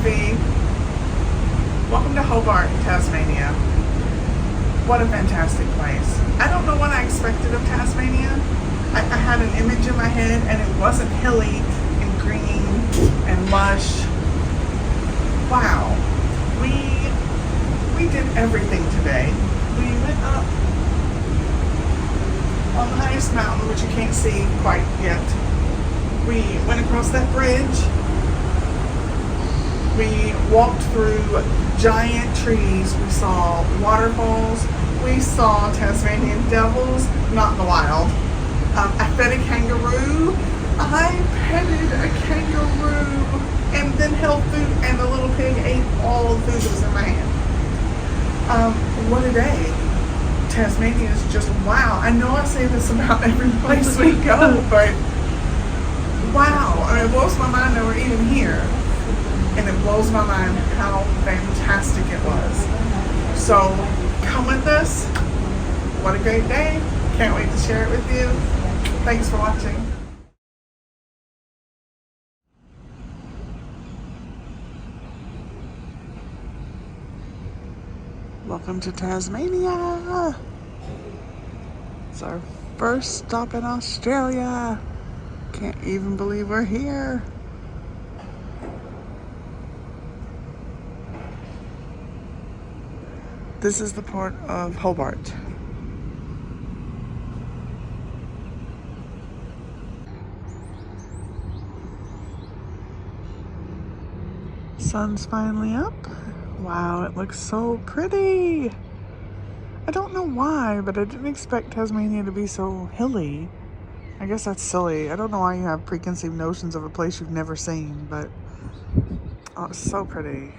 be. Welcome to Hobart, Tasmania. What a fantastic place. I don't know what I expected of Tasmania. I had an image in my head and it wasn't hilly and green and lush. Wow. We did everything today. We went up on the highest mountain, which you can't see quite yet. We went across that bridge. We walked through giant trees. We saw waterfalls. We saw Tasmanian Devils, not in the wild. I fed a kangaroo. I petted a kangaroo and then held food, and the little pig ate all the food that was in my hand. What a day. Tasmania is just wow. I know I say this about every place we go, but wow. I mean, it blows my mind that we're even here. And it blows my mind how fantastic it was. So come with us. What a great day. Can't wait to share it with you. Thanks for watching. Welcome to Tasmania. It's our first stop in Australia. Can't even believe we're here. This is the port of Hobart. Sun's finally up. Wow, it looks so pretty. I don't know why, but I didn't expect Tasmania to be so hilly. I guess that's silly. I don't know why you have preconceived notions of a place you've never seen, but oh, it's so pretty.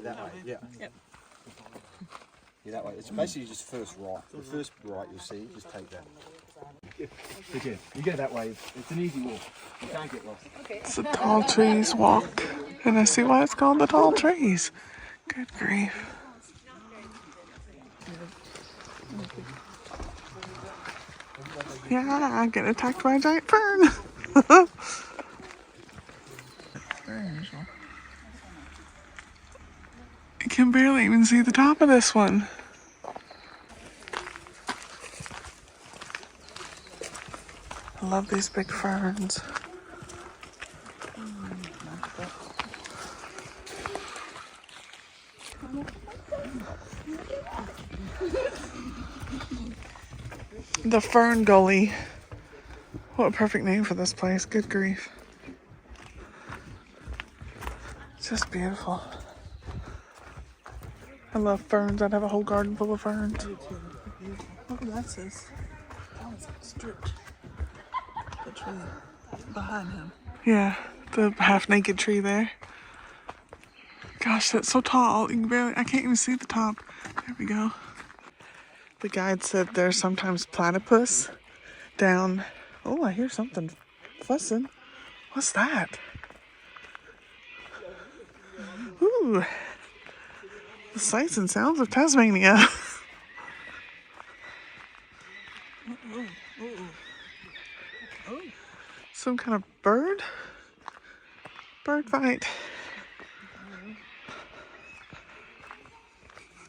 That way, yeah. Yep. Yeah, that way. It's basically just first right. The first right you'll see, just take that. Yeah, you go that way. It's an easy walk. You can't get lost. It's the Tall Trees Walk. And I see why it's called the Tall Trees. Good grief. Yeah, I get attacked by a giant fern. Very unusual. I can barely even see the top of this one. I love these big ferns. The Fern Gully. What a perfect name for this place. Good grief. It's just beautiful. I love ferns. I'd have a whole garden full of ferns. Look at that, sis. That was stripped. The tree behind him. Yeah, the half-naked tree there. Gosh, that's so tall. You can barely, I can't even see the top. There we go. The guide said there's sometimes platypus down. Oh, I hear something fussing. What's that? Ooh. The sights and sounds of Tasmania. Some kind of bird? Bird fight.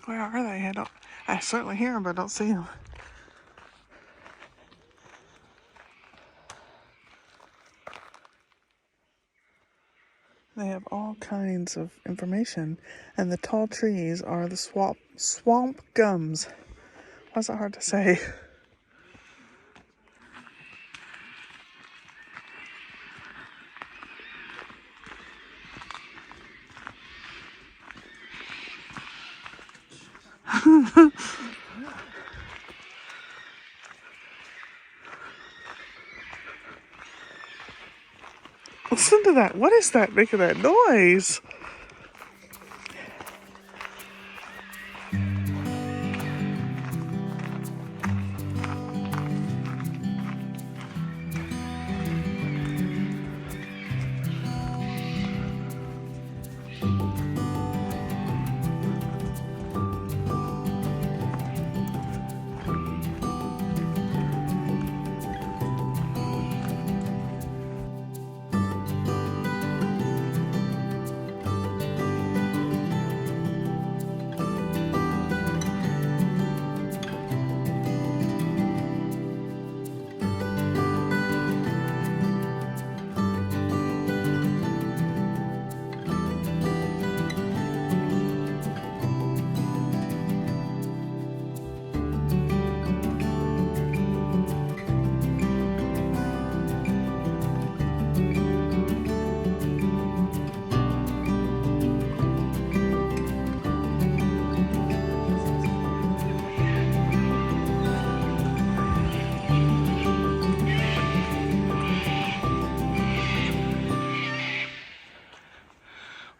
Where are they? I certainly hear them, but I don't see them. They have all kinds of information, and the tall trees are the swamp gums. Why is that hard to say? Listen to that. What is that making that noise?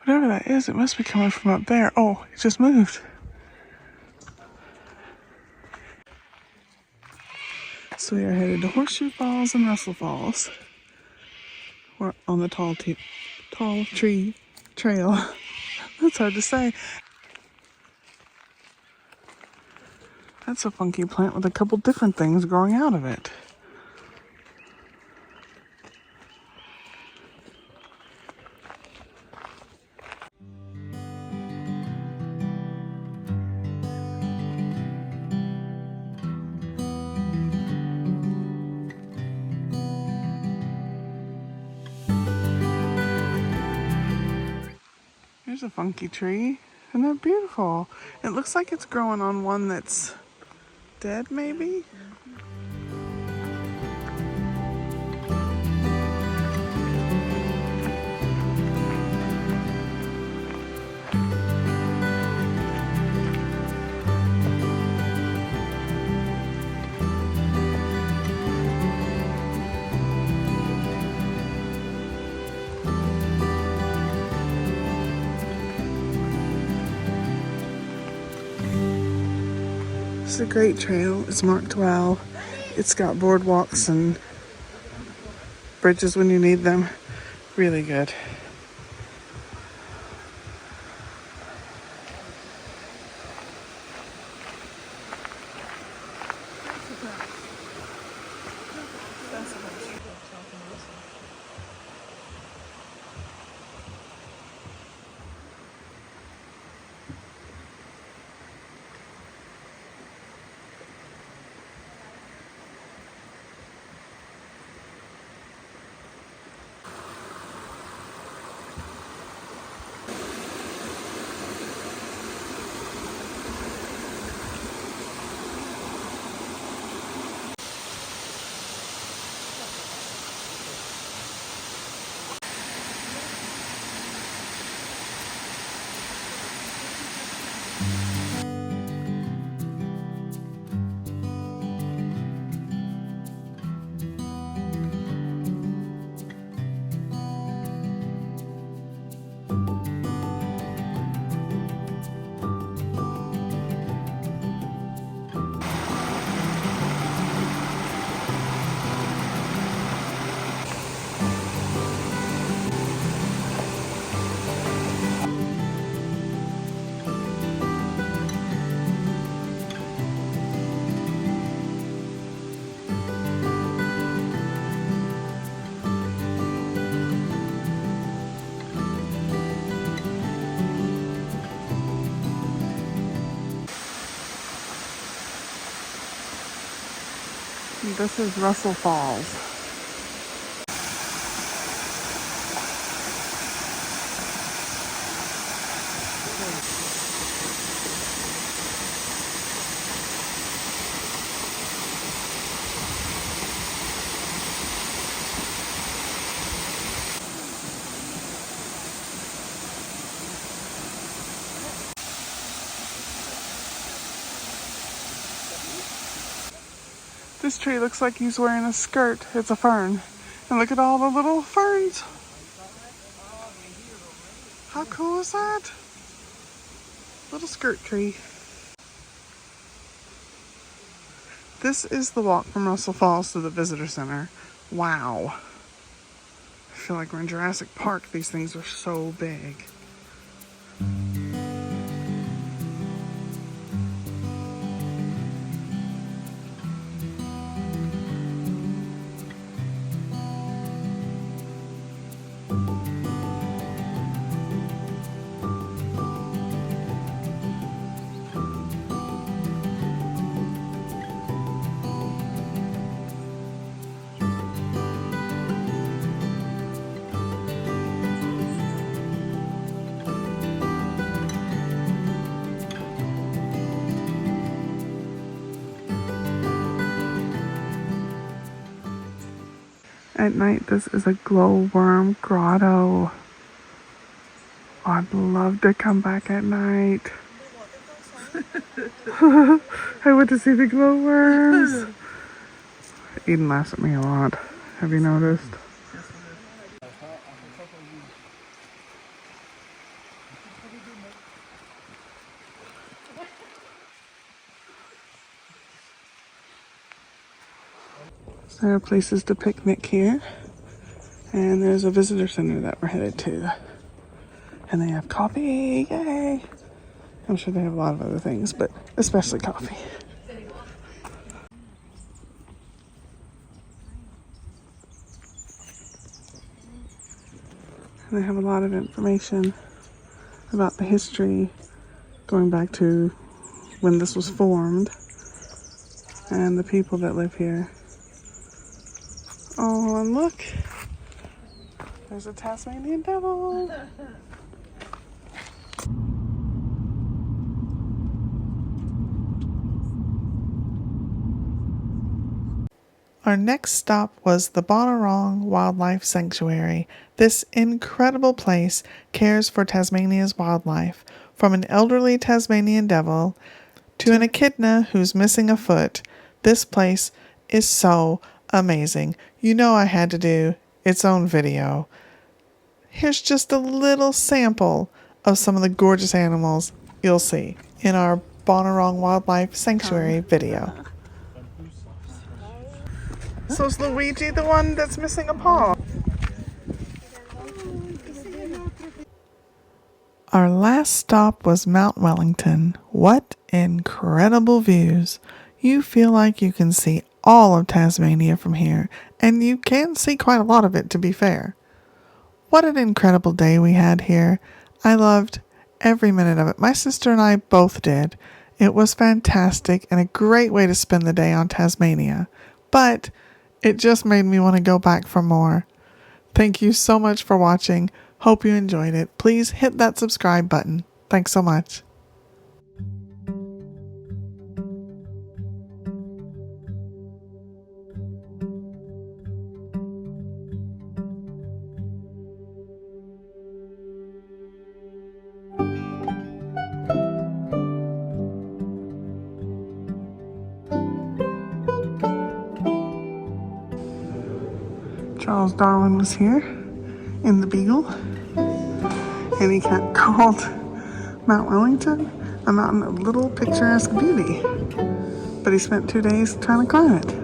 Whatever that is, it must be coming from up there. Oh, it just moved. So we are headed to Horseshoe Falls and Russell Falls. We're on the tall tree trail. That's hard to say. That's a funky plant with a couple different things growing out of it. There's a funky tree. Isn't that beautiful? It looks like it's growing on one that's dead, maybe? It's a great trail. It's marked well. It's got boardwalks and bridges when you need them. Really good. This is Russell Falls. This tree looks like he's wearing a skirt. It's a fern. And look at all the little ferns. How cool is that? Little skirt tree. This is the walk from Russell Falls to the visitor center. Wow. I feel like we're in Jurassic Park. These things are so big. At night, this is a glowworm grotto. I'd love to come back at night. I went to see the glowworms. Eden laughs at me a lot. Have you noticed? There are places to picnic here, and there's a visitor center that we're headed to, and they have coffee. Yay! I'm sure they have a lot of other things, but especially coffee. And they have a lot of information about the history going back to when this was formed and the people that live here. Oh, and look, there's a Tasmanian devil. Our next stop was the Bonorong Wildlife Sanctuary. This incredible place cares for Tasmania's wildlife, from an elderly Tasmanian devil to an echidna who's missing a foot. This place is so amazing. You know I had to do its own video. Here's just a little sample of some of the gorgeous animals you'll see in our Bonorong Wildlife Sanctuary video. So is Luigi the one that's missing a paw? Our last stop was Mount Wellington. What incredible views. You feel like you can see all of Tasmania from here, and you can see quite a lot of it, to be fair. What an incredible day we had here. I loved every minute of it. My sister and I both did. It was fantastic and a great way to spend the day on Tasmania, but it just made me want to go back for more. Thank you so much for watching. Hope you enjoyed it. Please hit that subscribe button. Thanks so much. Charles Darwin was here in the Beagle, and he called Mount Wellington a mountain of little picturesque beauty, but he spent 2 days trying to climb it.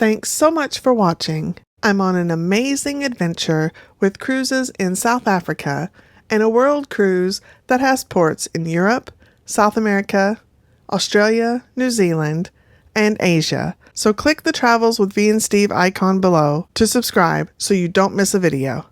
Thanks so much for watching. I'm on an amazing adventure with cruises in South Africa and a world cruise that has ports in Europe, South America, Australia, New Zealand, and Asia. So click the Travels with V and Steve icon below to subscribe so you don't miss a video.